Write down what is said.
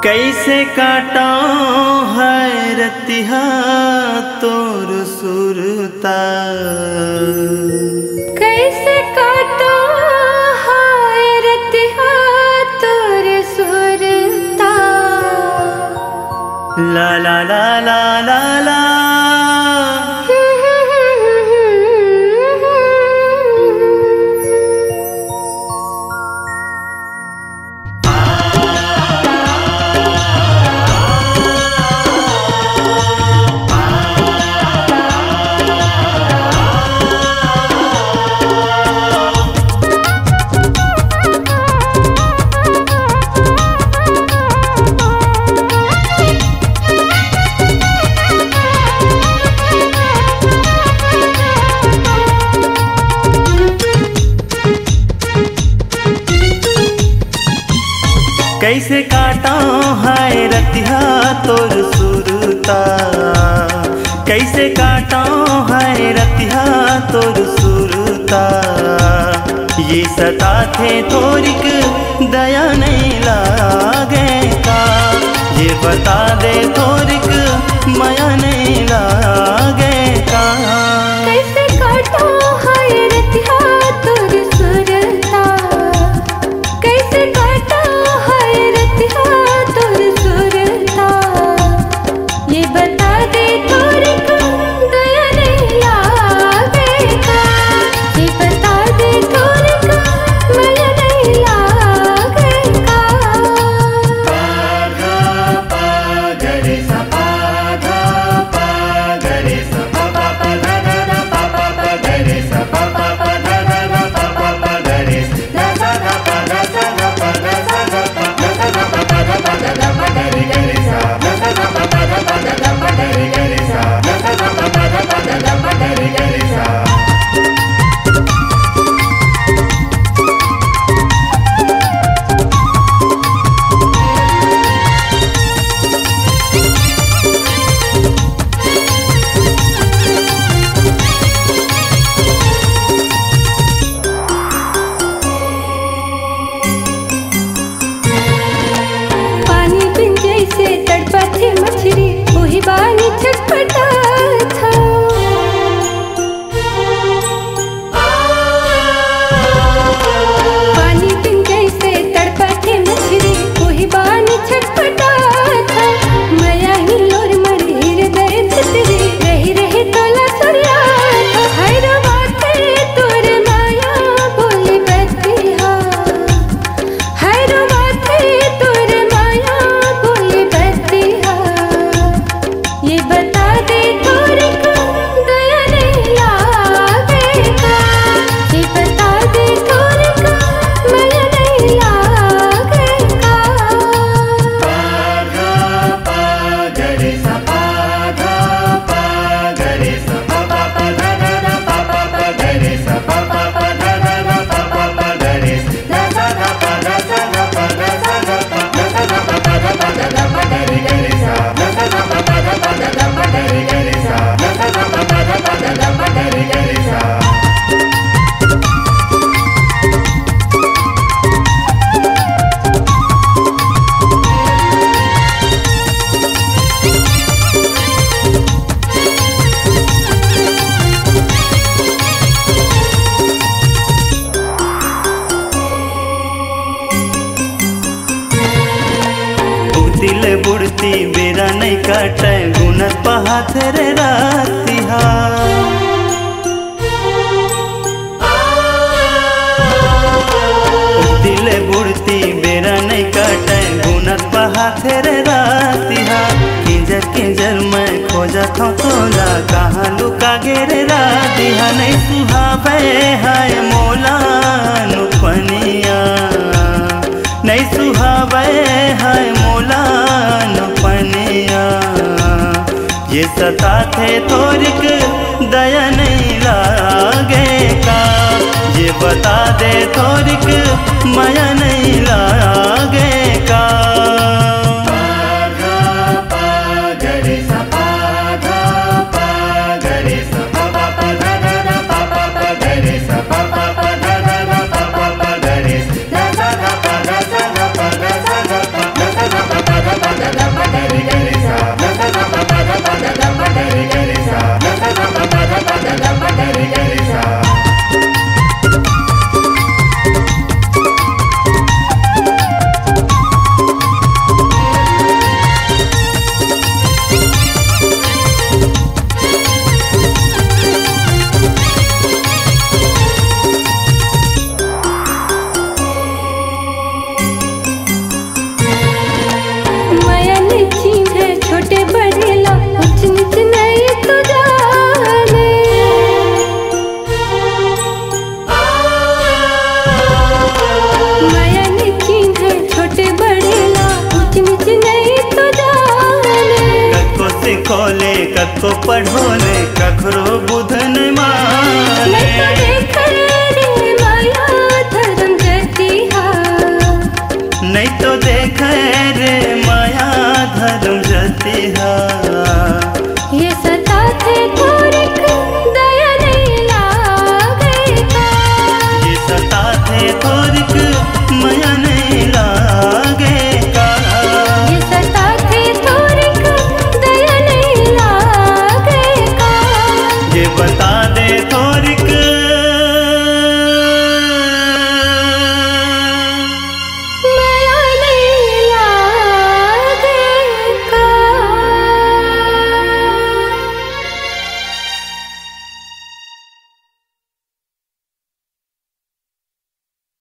कैसे काटा है रतिहा तोर सुरता, कैसे काटा है रतिहा तोर सुरता। ला ला ला ला ला ला कैसे काटा है रतिहा तोर सुरता, कैसे काटा है रतिहा तोर सुरता। ये सता थे थोरिक दया नहीं लागे का, ये बता दे थोरिक माया नहीं लागे का। कैसे काटा है रतिहा तोर सुरता, कैसे काटा तोर सुरता। ये बता दे थोरिक दया नहीं लागेगा, ये बता दे थोरिक माया नहीं लागेगा। पा पा गरे सा पा पा गरे सा पा पा धा धा पा पा गरे सा पा पा धा धा पा पा गरे सा धा धा पा धा सा पा धा सा मछली वही बानी छटपटा था। पानी बिन जैसे तड़पा थे मछली वही बानी छटपटा था। माया ही लोर मरे हृदय भितरी रही रही तोला सुरिया था। हाय रो बाते तोर माया बोली बतिहा, हाय रो बाते तोर माया बोली बतिहा। ये बता दे थोरिक दया नहीं लागेगा, ये बता दे थोरिक माया नहीं लागेगा। पा गरे सा पा गरे सा पा पा धा धा पा पा गरे सा पा पा धा धा पा पा गरे सा धा धा पा धा सा पा धा सा पा धा पा धा गरे गरे सा धा धा पा धा गरे गरे सा धा धा पा धा गरे गरे सा। दिल बुड़ती बेरा नहीं काटे गुनत पहाथ रे रातिहा। दिल बुड़ती बेरा नहीं काटे गुनत पहाथ रे रातिहा। किंजर किंजर मैं खोजा था तोला कहाँ लुका गेरे रातिहा। नहीं सुहावे हाय मोला नुपनिया, नहीं सुहावे हाय मोला नुपनिया। ये सता थे थोरिक दया नहीं लागेगा, ये बता दे थोरिक माया नहीं लागेगा। पा गरे सा पा गरे सा पा पा धा धा पा गरे सा पा पा धा धा पा पा गरे सा धा धा पा धा सा पा धा सा पा धा सा माया ने चिन्ह छोटे बड़े ला ऊंच नीच नहीं तो जाने। कको सिखोले कको पढ़ोले कखरो बुध न माने। नहीं तो देख